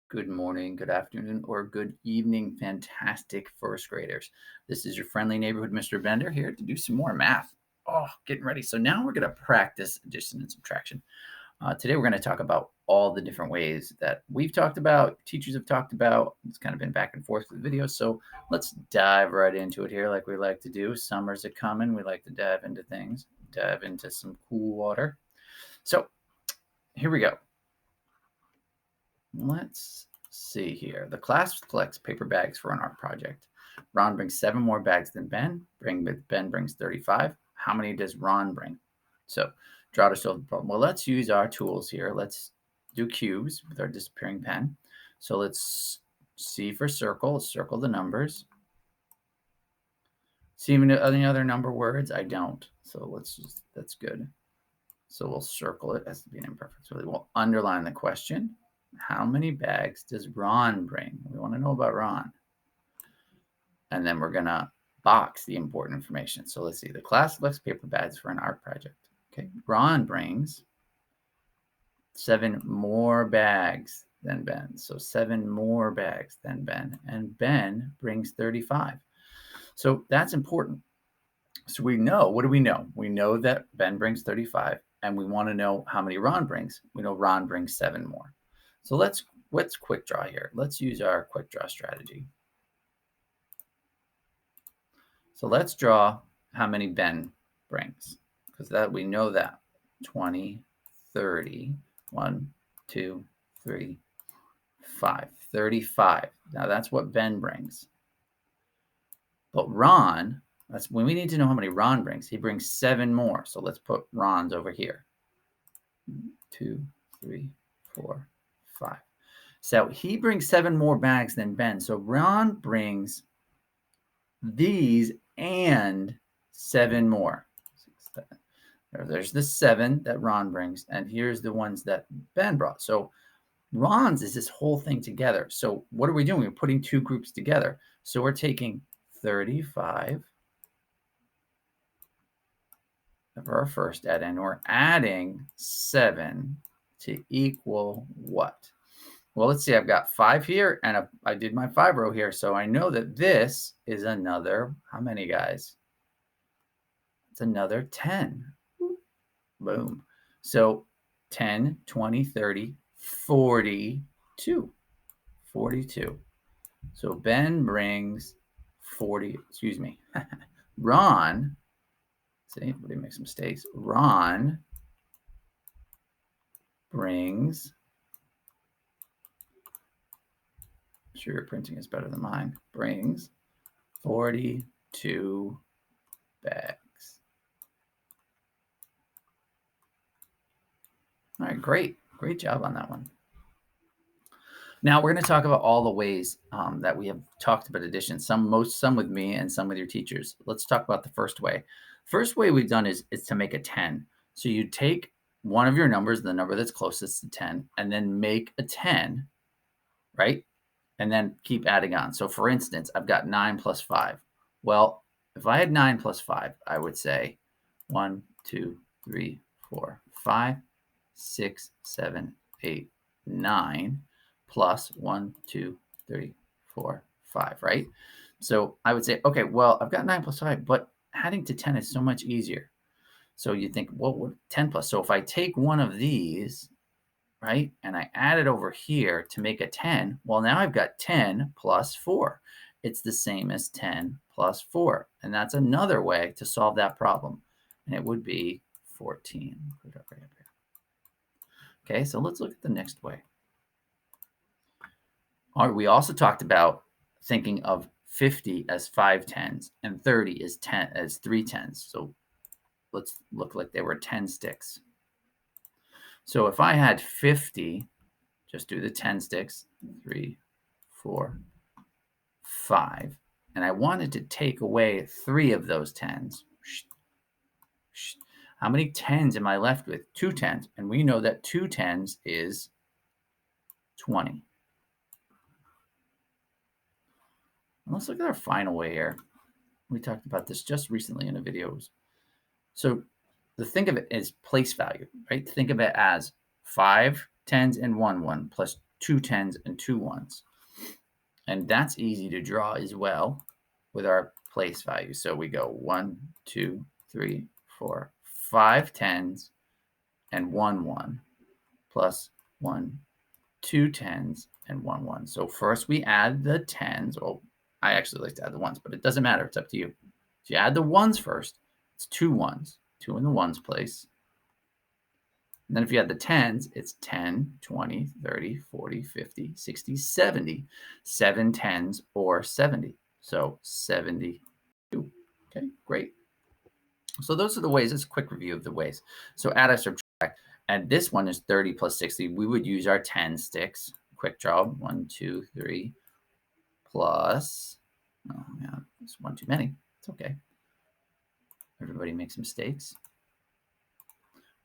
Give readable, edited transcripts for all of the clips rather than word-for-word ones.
Good morning, good afternoon, or good evening, fantastic first graders. This is your friendly neighborhood Mr. Bender here to do some more math. Oh, getting ready. So now we're going to practice addition and subtraction. Today we're going to talk about all the different ways that we've talked about, teachers have talked about. It's kind of been back and forth with videos. So let's dive right into it here like we like to do. Summers are coming. We like to dive into things, dive into some cool water. So here we go. Let's see here. The class collects paper bags for an art project. Ron brings 7 more bags than Ben. Ben brings 35. How many does Ron bring? So draw to solve the problem. Well, let's use our tools here. Let's do cubes with our disappearing pen. So let's C for circle. Let's circle the numbers. See any other number words? I don't. So that's good. So we'll circle it as being imperfect. So we'll underline the question. How many bags does Ron bring? We want to know about Ron. And then we're going to box the important information. So let's see. The class collects paper bags for an art project. Okay. Ron brings 7 more bags than Ben. So 7 more bags than Ben. And Ben brings 35. So that's important. So we know, what do we know? We know that Ben brings 35, and we want to know how many Ron brings. We know Ron brings 7 more. So let's quick draw here. Let's use our quick draw strategy. So let's draw how many Ben brings, because that we know that 20, 30, 1, 2, 3, 5, 35. Now that's what Ben brings. But Ron, that's when we need to know how many Ron brings. He brings 7 more. So let's put Ron's over here. 2, 3, 4, 5. So he brings 7 more bags than Ben. So Ron brings these and 7 more. 6, 7. There's the 7 that Ron brings, and here's the ones that Ben brought. So Ron's is this whole thing together. So what are we doing? We're putting 2 groups together. So we're taking 35 for our first add in. We're adding 7 to equal what? Well, let's see. I've got 5 here, and I did my 5 row here. So I know that this is another, how many guys? It's another 10. Boom. So 10, 20, 30, 42. 42. So Ben brings 40, excuse me. Ron, see, everybody makes mistakes. Ron brings, I'm sure your printing is better than mine, brings 42 bags. All right, great. Great job on that one. Now we're going to talk about all the ways that we have talked about addition. Some with me and some with your teachers. Let's talk about the first way. First way we've done is to make a 10. So you take one of your numbers, the number that's closest to 10, and then make a 10, right? And then keep adding on. So for instance, I've got 9 plus 5. Well, if I had 9 plus 5, I would say 1, 2, 3, 4, 5, 6, 7, 8, 9 plus 1, 2, 3, 4, 5, right? So I would say, okay, well, I've got 9 plus 5, but adding to 10 is so much easier. So you think, well, what 10 plus? So if I take one of these, right, and I add it over here to make a 10, well, now I've got 10 plus 4. It's the same as 10 plus 4. And that's another way to solve that problem. And it would be 14. Put it right up here. Okay, so let's look at the next way. All right, we also talked about thinking of 50 as 5 tens and 30 as 3 tens. So let's look like they were 10 sticks. So if I had 50, just do the 10 sticks, 3, 4, 5, and I wanted to take away 3 of those 10s. How many 10s am I left with? 2 10s, and we know that 2 10s is 20. Let's look at our final way here. We talked about this just recently in a video. So think of it as place value, right? Think of it as 5 10s and 1 1 plus 2 10s, and 2 1s. And that's easy to draw as well with our place value. So we go 1, 2, 3, 4, 5 10s, and 1 1, plus 1, 2 10s, and 1 1. So first we add the 10s. Well, I actually like to add the 1s, but it doesn't matter. It's up to you. If you add the 1s first, it's 2 1s, 2 in the 1s place. And then if you add the 10s, it's 10, 20, 30, 40, 50, 60, 70. 7 10s or 70. So 72. Okay, great. So those are the ways. It's a quick review of the ways. So add or subtract. And this one is 30 plus 60. We would use our 10 sticks. Quick draw. 1, 2, 3 plus. Oh, yeah, it's one too many. It's okay. Everybody makes mistakes.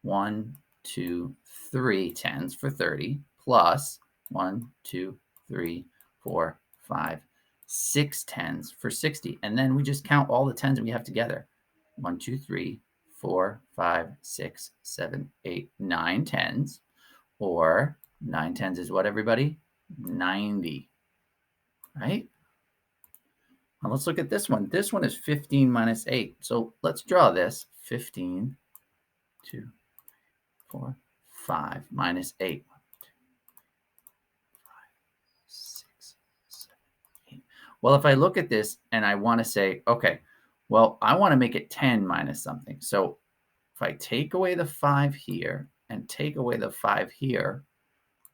1, 2, 3 10s for 30 plus 1, 2, 3, 4, 5, 6 10s for 60. And then we just count all the 10s we have together. 1, 2, 3, 4, 5, 6, 7, 8, 9 10s. Or 9 10s is what, everybody? 90. Right? Now let's look at this one. This one is 15 minus 8. So let's draw this. 15, 2, 4, 5 minus 8. 5, 6, 7, 8. Well, if I look at this and I want to say, okay, well, I want to make it 10 minus something. So if I take away the 5 here and take away the 5 here,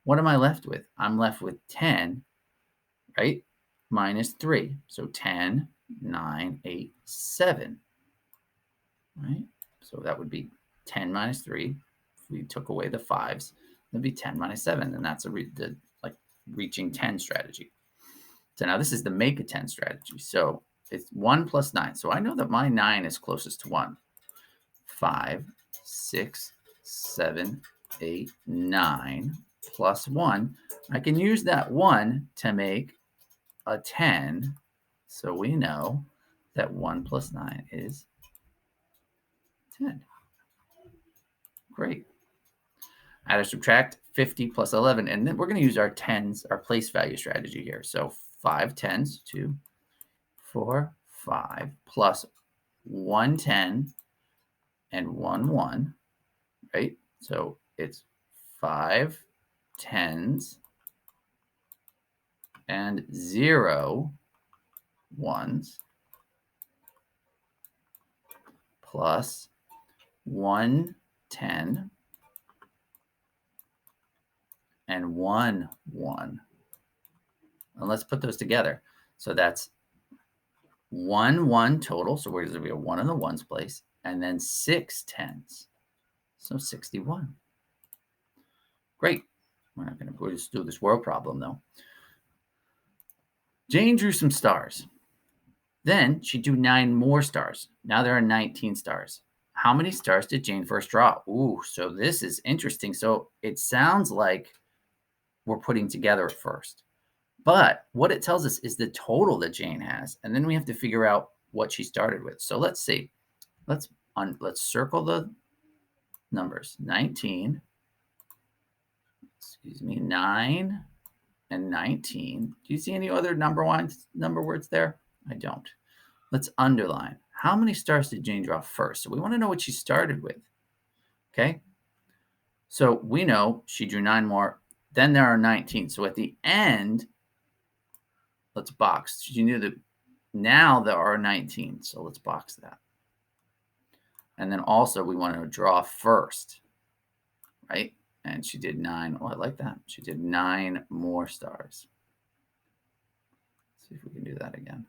what am I left with? I'm left with 10, right? Minus 3. So 10, 9, 8, 7. Right? So that would be 10 minus 3. If we took away the 5s, that'd be 10 minus 7. And that's the reaching 10 strategy. So now this is the make a 10 strategy. So it's 1 plus 9. So I know that my 9 is closest to 1. 5, 6, 7, 8, 9 plus 1. I can use that 1 to make a 10. So we know that 1 plus 9 is 10. Great. Add or subtract 50 plus 11. And then we're going to use our 10s, our place value strategy here. So 5 10s, 2, 4, 5, plus 1 10 and 1 1, right? So it's 5 10s and 0 1s plus 1 10 and 1 1. And let's put those together. So that's 1 1 total. So we're going to be a 1 in the 1s place. And then 6 10s. So 61. Great. We'll just do this world problem, though. Jane drew some stars. Then she drew 9 more stars. Now there are 19 stars. How many stars did Jane first draw? Ooh, so this is interesting. So it sounds like we're putting together at first. But what it tells us is the total that Jane has. And then we have to figure out what she started with. So let's see. Let's circle the numbers. 19. 9 and 19. Do you see any other number words there? I don't. Let's underline. How many stars did Jane draw first? So we want to know what she started with. Okay. So we know she drew 9 more. Then there are 19. So at the end, let's box. She knew that now there are 19. So let's box that. And then also we want to draw first, right? And she did 9. Oh, I like that. She did 9 more stars. Let's see if we can do that again.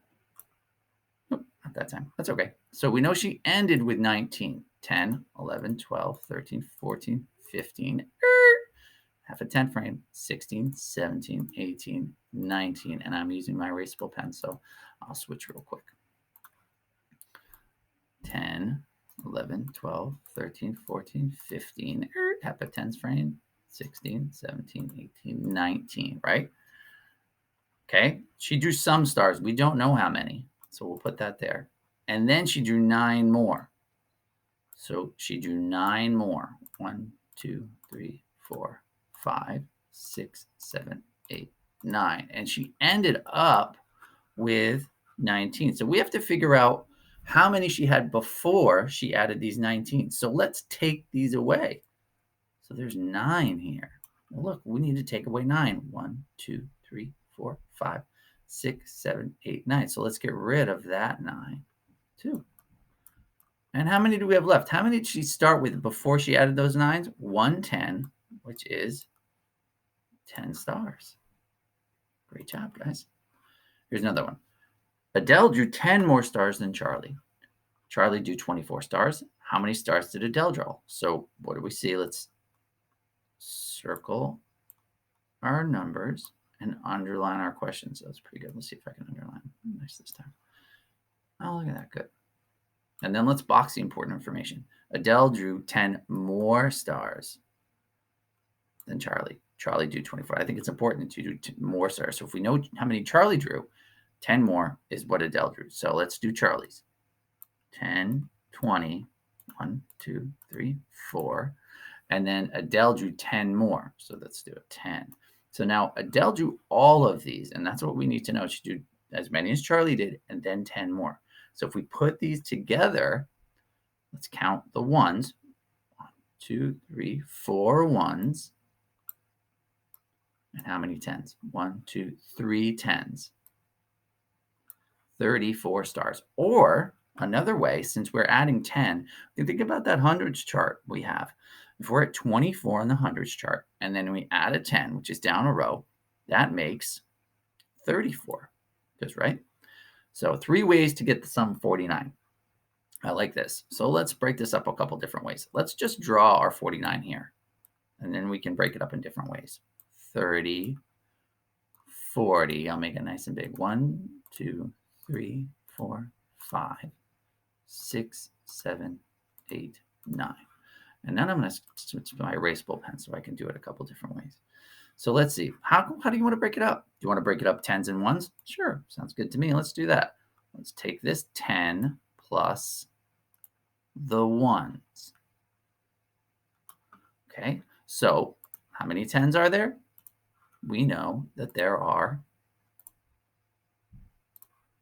Nope, not that time. That's okay. So we know she ended with 19. 10, 11, 12, 13, 14, 15. Half a 10 frame. 16, 17, 18, 19. And I'm using my erasable pen, so I'll switch real quick. 10, 11, 12, 13, 14, 15, half a 10s frame, 16, 17, 18, 19, right? Okay, she drew some stars. We don't know how many, so we'll put that there. And then she drew 9 more. So she drew 9 more. 1, 2, 3, 4, 5, 6, 7, 8, 9. And she ended up with 19. So we have to figure out how many she had before she added these 19. So let's take these away. So there's 9 here. Well, look, we need to take away 9. 1, 2, 3, 4, 5, 6, 7, 8, 9. So let's get rid of that 9 too. And how many do we have left? How many did she start with before she added those 9s? 110, which is 10 stars. Great job, guys. Here's another one. Adele drew 10 more stars than Charlie. Charlie drew 24 stars. How many stars did Adele draw? So what do we see? Let's circle our numbers and underline our questions. That's pretty good. Let's see if I can underline. Nice this time. Oh, look at that. Good. And then let's box the important information. Adele drew 10 more stars than Charlie. Charlie drew 24. I think it's important to do more stars. So if we know how many Charlie drew, 10 more is what Adele drew. So let's do Charlie's. 10, 20, 1, 2, 3, 4. And then Adele drew 10 more. So let's do it 10. So now Adele drew all of these, and that's what we need to know. She drew as many as Charlie did, and then 10 more. So if we put these together, let's count the ones. 1, 2, 3, 4 ones. And how many tens? 1, 2, 3 tens. 34 stars. Or another way, since we're adding 10, you can think about that hundreds chart we have. If we're at 24 on the hundreds chart, and then we add a 10, which is down a row, that makes 34. Just right? So 3 ways to get the sum 49. I like this. So let's break this up a couple different ways. Let's just draw our 49 here, and then we can break it up in different ways. 30, 40. I'll make it nice and big. 1, 2, 3, 4, 5, 6, 7, 8, 9. And then I'm going to switch to my erasable pen so I can do it a couple different ways. So let's see. How do you want to break it up? Do you want to break it up tens and ones? Sure. Sounds good to me. Let's do that. Let's take this 10 plus the ones. Okay. So how many tens are there? We know that there are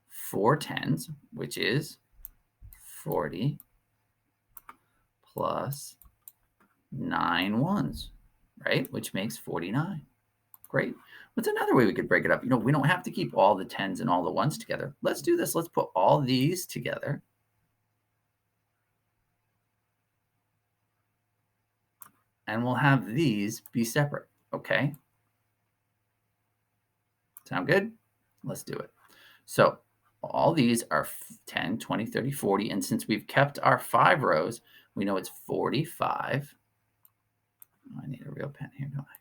4 tens, which is 40 plus 9 ones, right? Which makes 49. Great. What's another way we could break it up? We don't have to keep all the tens and all the ones together. Let's do this. Let's put all these together. And we'll have these be separate, okay? Sound good? Let's do it. So all these are 10, 20, 30, 40. And since we've kept our 5 rows, we know it's 45. Oh, I need a real pen here, don't I?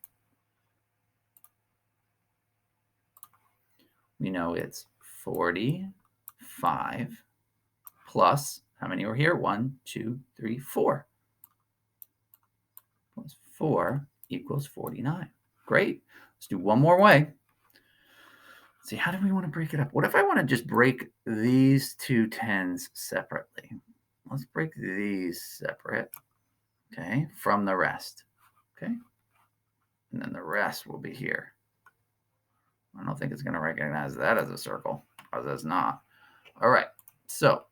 We know it's 45 plus, how many were here? 1, 2, 3, 4. Plus 4 equals 49. Great. Let's do one more way. Let's see, how do we want to break it up? What if I want to just break these 2 tens separately? Let's break these separate, okay, from the rest, okay? And then the rest will be here. I don't think it's going to recognize that as a circle, because it's not. All right, so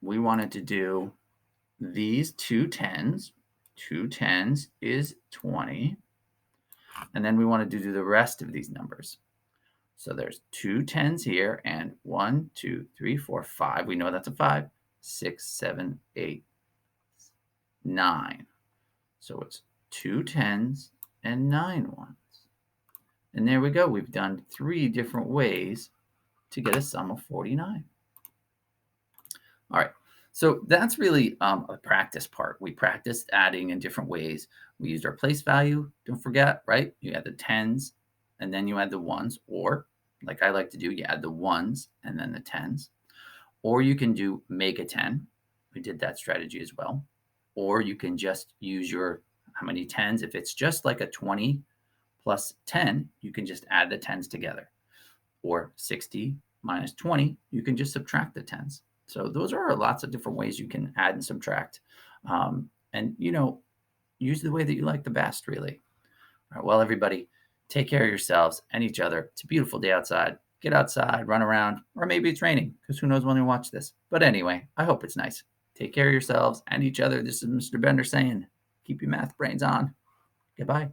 we wanted to do these 2 tens. 2 tens is 20. And then we wanted to do the rest of these numbers. So there's 2 tens here, and 1, 2, 3, 4, 5. We know that's a 5. 6, 7, 8, 9. So it's 2 tens and 9 ones. And there we go. We've done 3 different ways to get a sum of 49. All right. So that's really a practice part. We practiced adding in different ways. We used our place value. Don't forget, right? You add the tens, and then you add the ones. Or, like I like to do, you add the ones and then the tens. Or you can do make a 10. We did that strategy as well. Or you can just use your how many tens. If it's just like a 20 plus 10, you can just add the tens together. Or 60 minus 20, you can just subtract the tens. So those are lots of different ways you can add and subtract. And, use the way that you like the best, really. All right, well, everybody, take care of yourselves and each other. It's a beautiful day outside. Get outside, run around, or maybe it's raining because who knows when you watch this. But anyway, I hope it's nice. Take care of yourselves and each other. This is Mr. Bender saying, keep your math brains on. Goodbye.